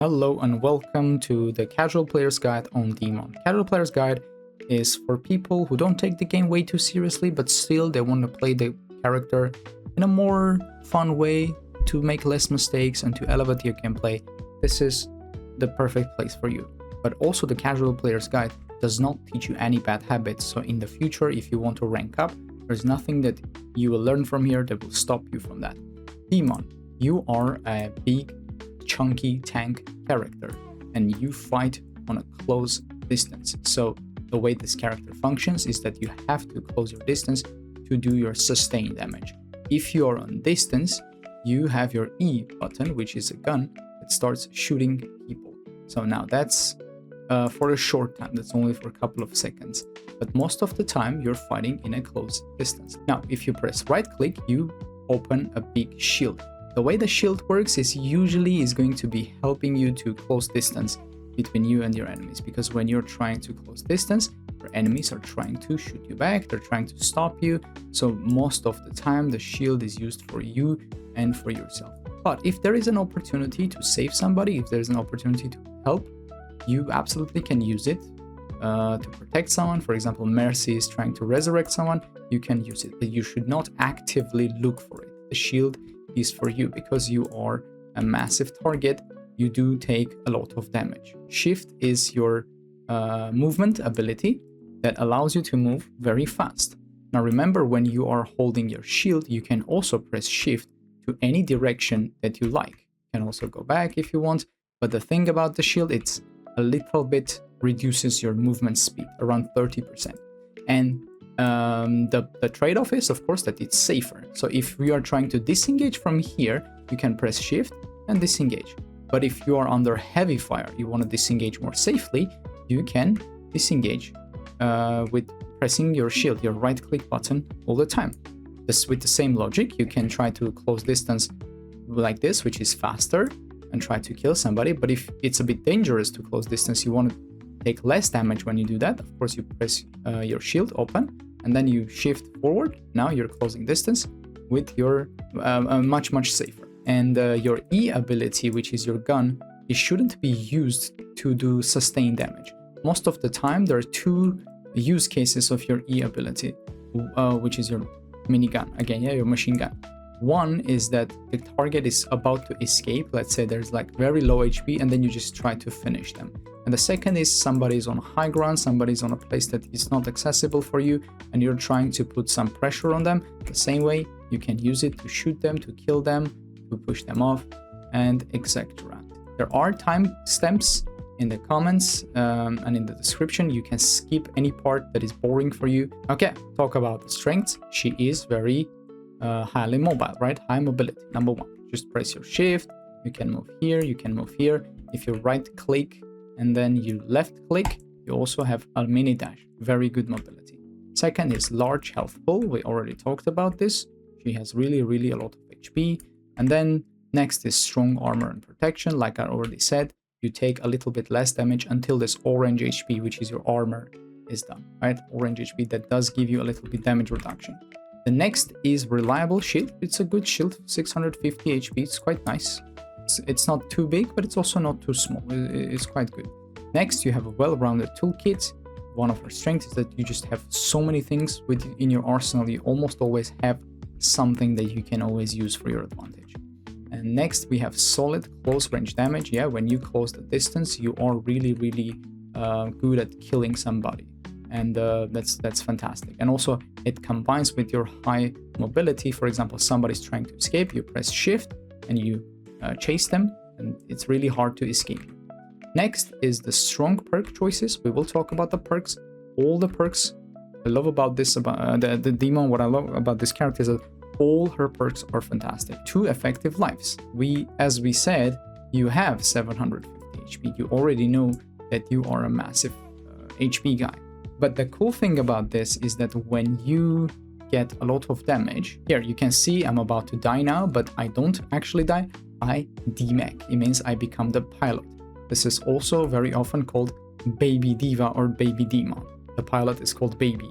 Hello and welcome to the Casual Player's Guide on Dmon. Casual Player's Guide is for people who don't take the game way too seriously, but still they want to play the character in a more fun way to make less mistakes and to elevate your gameplay. This is the perfect place for you. But also the Casual Player's Guide does not teach you any bad habits, so in the future if you want to rank up, there's nothing that you will learn from here that will stop you from that. Dmon, you are a big chunky tank character and you fight on a close distance. So the way this character functions is that you have to close your distance to do your sustain damage. If you are on distance, you have your E button, which is a gun that starts shooting people. So now that's for a short time, that's only for a couple of seconds, but most of the time you're fighting in a close distance. Now if you press right click, you open a big shield. The way the shield works is usually going to be helping you to close distance between you and your enemies, because when you're trying to close distance, your enemies are trying to shoot you back, they're trying to stop you. So most of the time the shield is used for you and for yourself. But if there is an opportunity to save somebody, if there's an opportunity to help, you absolutely can use it to protect someone. For example, Mercy is trying to resurrect someone, you can use it, but you should not actively look for it. The shield is for you because you are a massive target. You do take a lot of damage. Shift is your movement ability that allows you to move very fast. Now remember, when you are holding your shield, you can also press shift to any direction that you like. You can also go back if you want, but the thing about the shield, it's a little bit reduces your movement speed, around 30%. And the trade-off is, of course, that it's safer. So if we are trying to disengage from here, you can press shift and disengage. But if you are under heavy fire, you want to disengage more safely, you can disengage with pressing your shield, your right click button all the time. With the same logic, you can try to close distance like this, which is faster, and try to kill somebody. But if it's a bit dangerous to close distance, you want to take less damage when you do that. Of course, you press your shield open and then you shift forward. Now you're closing distance with your much safer. And your E ability, which is your gun, it shouldn't be used to do sustained damage. Most of the time there are two use cases of your E ability, which is your minigun, again, your machine gun. One is that the target is about to escape. Let's say there's like very low HP and then you just try to finish them. And the second is somebody's on high ground, somebody's on a place that is not accessible for you and you're trying to put some pressure on them. The same way you can use it to shoot them, to kill them, to push them off, and etc. There are time stamps in the comments and in the description. You can skip any part that is boring for you. Okay, talk about the strengths. She is very highly mobile, right? High mobility, number one. Just press your shift, you can move here, you can move here. If you right click and then you left click, you also have a mini dash, very good mobility. Second is large health pool. We already talked about this. She has really a lot of HP. And then next is strong armor and protection. Like I already said, you take a little bit less damage until this orange HP, which is your armor, is done, right? Orange HP, that does give you a little bit damage reduction. The next is reliable shield. It's a good shield, 650 HP. It's quite nice. It's not too big, but it's also not too small. It's quite good. Next, you have a well-rounded toolkit. One of her strengths is that you just have so many things in your arsenal. You almost always have something that you can always use for your advantage. And next, we have solid close range damage. Yeah, when you close the distance, you are really good at killing somebody. And that's fantastic. And also it combines with your high mobility. For example, somebody's trying to escape, you press shift and you chase them, and it's really hard to escape. Next is the strong perk choices. We will talk about the perks. All the perks I love about this, about the Dmon, what I love about this character is that all her perks are fantastic. 2 effective lives. As we said, you have 750 HP. You already know that you are a massive HP guy. But the cool thing about this is that when you get a lot of damage, here you can see I'm about to die now, but I don't actually die. I demech. It means I become the pilot. This is also very often called Baby Diva or Baby Dmon. The pilot is called Baby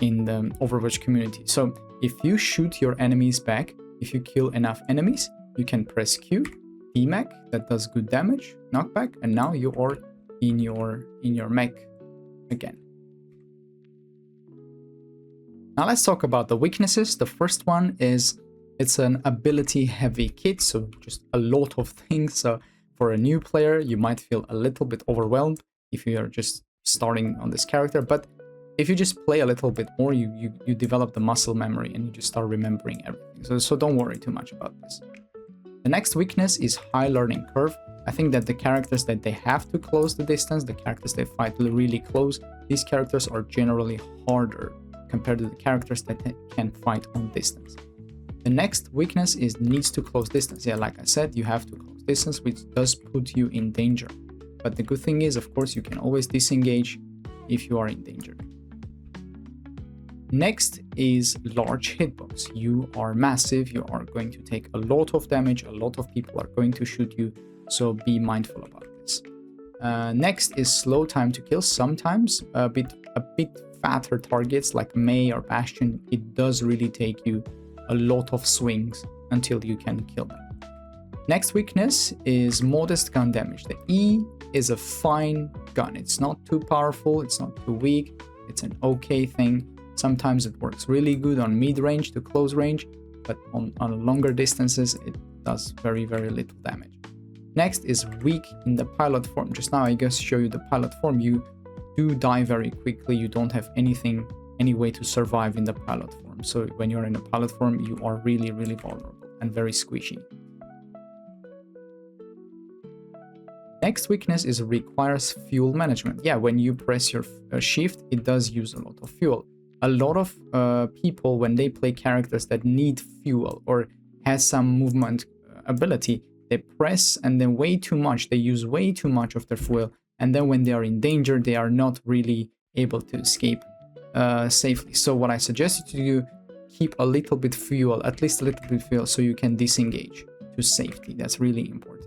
in the Overwatch community. So if you shoot your enemies back, if you kill enough enemies, you can press Q D-mech that does good damage, knockback, and now you are in your mech again. Now let's talk about the weaknesses. The first one is it's an ability heavy kit, so just a lot of things. So for a new player, you might feel a little bit overwhelmed if you are just starting on this character, but if you just play a little bit more, you develop the muscle memory and you just start remembering everything. So don't worry too much about this. The next weakness is high learning curve. I think that the characters that they have to close the distance, the characters they fight really close, these characters are generally harder compared to the characters that can fight on distance. The next weakness is needs to close distance. Yeah, like I said, you have to close distance, which does put you in danger. But the good thing is, of course, you can always disengage if you are in danger. Next is large hitbox. You are massive, you are going to take a lot of damage, a lot of people are going to shoot you, so be mindful about this. Next is slow time to kill. Sometimes a bit fatter targets like Mei or Bastion, it does really take you a lot of swings until you can kill them. Next weakness is modest gun damage. The E is a fine gun. It's not too powerful, it's not too weak, it's an okay thing. Sometimes it works really good on mid-range to close range, but on longer distances it does very little damage. Next is weak in the pilot form. Just now I guess show you the pilot form. You do die very quickly, you don't have any way to survive in the pilot form. So when you're in a pilot form, you are really vulnerable and very squishy. Next weakness is requires fuel management. Yeah, when you press your shift, it does use a lot of fuel. A lot of people, when they play characters that need fuel or has some movement ability, they press and then they use way too much of their fuel, and then when they are in danger, they are not really able to escape safely. So what I suggest you to do, keep a little bit fuel, at least a little bit fuel, so you can disengage to safety. That's really important.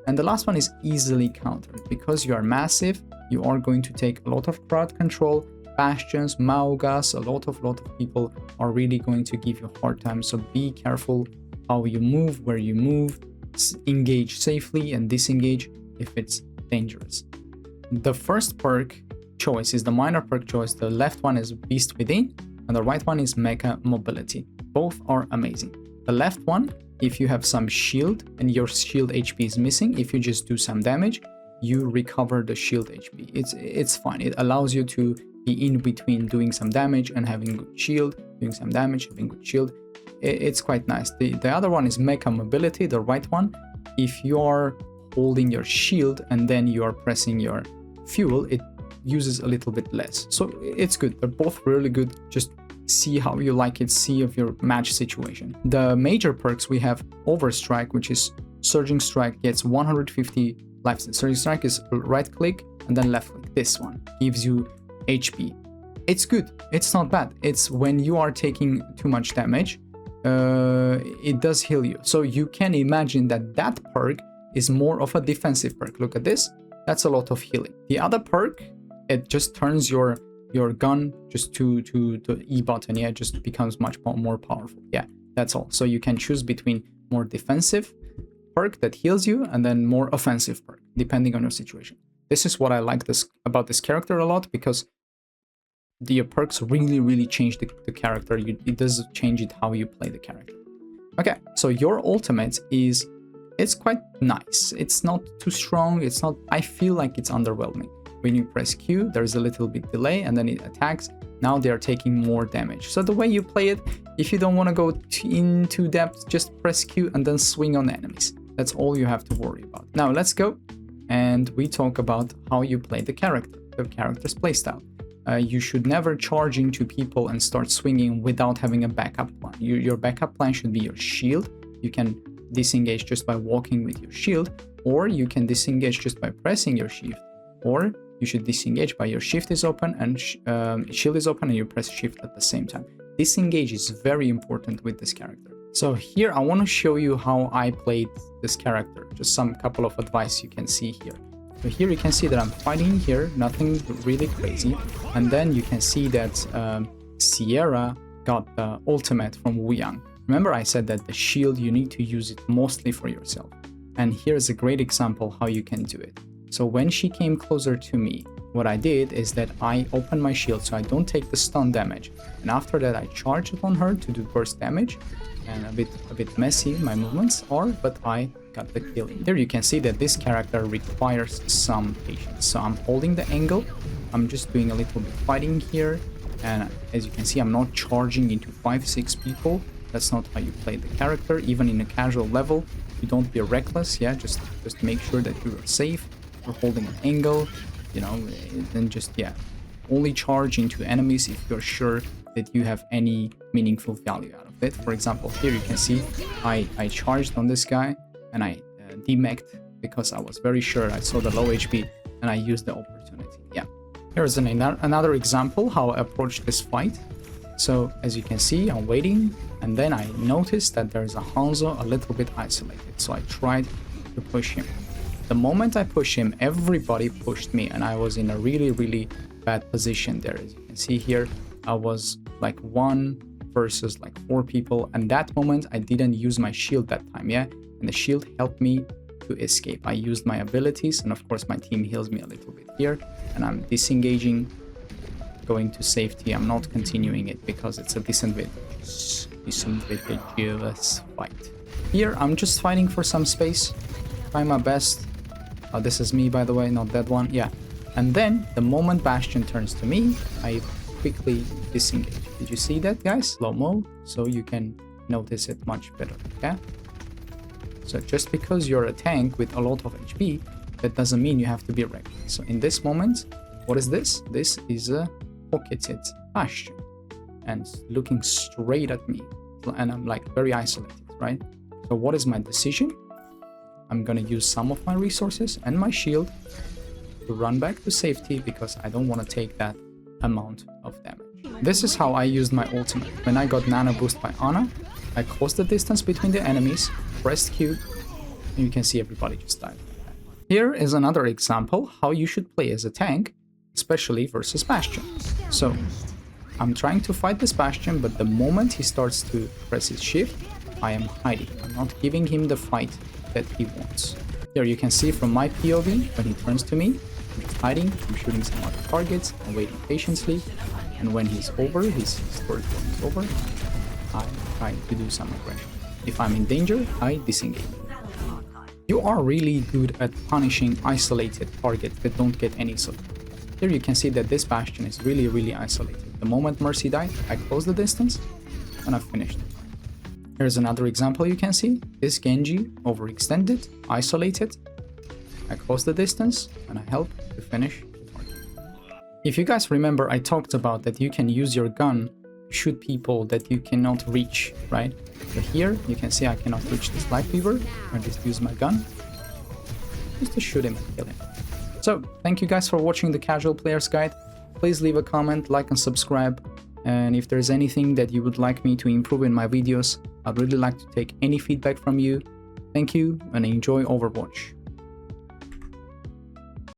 And the last one is easily countered. Because you are massive, you are going to take a lot of crowd control. Bastions, Maugas, a lot of people are really going to give you a hard time. So be careful how you move, where you move, engage safely and disengage if it's dangerous. The first perk choice is the minor perk choice. The left one is Beast Within and the right one is Mecha Mobility. Both are amazing. The left one, if you have some shield and your shield HP is missing, if you just do some damage, you recover the shield HP. It's fine. It allows you to be in between doing some damage and having good shield, doing some damage, having good shield. It's quite nice. The other one is Mecha Mobility, the right one. If you are holding your shield and then you are pressing your fuel, it uses a little bit less. So it's good. They're both really good. Just see how you like it, see of your match situation. The major perks, we have Overstrike, which is Surging Strike, gets 150 life. Surging Strike is right click and then left click. This one gives you HP. It's good, it's not bad. It's when you are taking too much damage, it does heal you. So you can imagine that perk is more of a defensive perk. Look at this, that's a lot of healing. The other perk, it just turns your gun just to the E button. Yeah, it just becomes much more powerful. Yeah, that's all. So you can choose between more defensive perk that heals you and then more offensive perk depending on your situation. This is what I like about this character a lot, because the perks really change the character. It does change it how you play the character. Okay, so your ultimate it's quite nice. It's not too strong. It's not, I feel like it's underwhelming. When you press Q, there's a little bit delay and then it attacks. Now they are taking more damage. So the way you play it, if you don't want to go into depth, just press Q and then swing on enemies. That's all you have to worry about. Now let's go and we talk about how you play the character's playstyle. You should never charge into people and start swinging without having a backup plan. Your backup plan should be your shield. You can disengage just by walking with your shield, or you can disengage just by pressing your shift, or you should disengage by your shift is open and shield is open and you press shift at the same time. Disengage is very important with this character. So here I want to show you how I played this character. Just some couple of advice you can see here. So here you can see that I'm fighting here, nothing really crazy. And then you can see that Sierra got the ultimate from Wu Yang. Remember I said that the shield, you need to use it mostly for yourself. And here's a great example how you can do it. So when she came closer to me, what I did is that I opened my shield so I don't take the stun damage. And after that, I charged on her to do burst damage. And a bit messy my movements are, but I got the kill. There you can see that this character requires some patience. So I'm holding the angle. I'm just doing a little bit fighting here. And as you can see, I'm not charging into 5-6 people. That's not how you play the character. Even in a casual level, you don't be reckless. Yeah, just make sure that you are safe. You're holding an angle, you know, and just, yeah, only charge into enemies if you're sure that you have any meaningful value out of it. For example, here you can see I charged on this guy and I demeched because I was very sure I saw the low HP and I used the opportunity. Yeah, here's another example how I approached this fight. So as you can see, I'm waiting and then I noticed that there's a Hanzo a little bit isolated. So I tried to push him. The moment I pushed him, everybody pushed me and I was in a really bad position there. As you can see here, I was like 1 versus like 4 people, and that moment I didn't use my shield that time, yeah, and the shield helped me to escape. I used my abilities, and of course my team heals me a little bit here, and I'm disengaging, going to safety. I'm not continuing it because it's a disadvantageous fight. Here I'm just fighting for some space, trying my best. This is me, by the way, not that one. Yeah, and then the moment Bastion turns to me, I quickly disengage. Did you see that, guys? Slow mo, so you can notice it much better. Okay, so just because you're a tank with a lot of HP, that doesn't mean you have to be reckless. So in this moment, what is this? This is a pocketed Bastion and looking straight at me, and I'm like very isolated, right? So what is my decision? I'm gonna use some of my resources and my shield to run back to safety because I don't want to take that amount of damage. This is how I used my ultimate. When I got nano boost by Ana, I closed the distance between the enemies, pressed Q, and you can see everybody just died. Here is another example how you should play as a tank, especially versus Bastion. So I'm trying to fight this Bastion, but the moment he starts to press his shift, I am hiding. I'm not giving him the fight that he wants. Here you can see from my POV, when he turns to me, I'm just hiding, I'm shooting some other targets, I'm waiting patiently, and when he's over, his story is over, I try to do some aggression. If I'm in danger, I disengage. You are really good at punishing isolated targets that don't get any support. Here you can see that this Bastion is really isolated. The moment Mercy died, I closed the distance, and I finished it. Here's another example you can see. This Genji overextended, isolated. I closed the distance and I help to finish the target. If you guys remember, I talked about that you can use your gun to shoot people that you cannot reach, right? But here you can see I cannot reach this Light Weaver. I just use my gun just to shoot him and kill him. So thank you guys for watching the Casual Player's Guide. Please leave a comment, like and subscribe. And if there's anything that you would like me to improve in my videos, I'd really like to take any feedback from you. Thank you and enjoy Overwatch.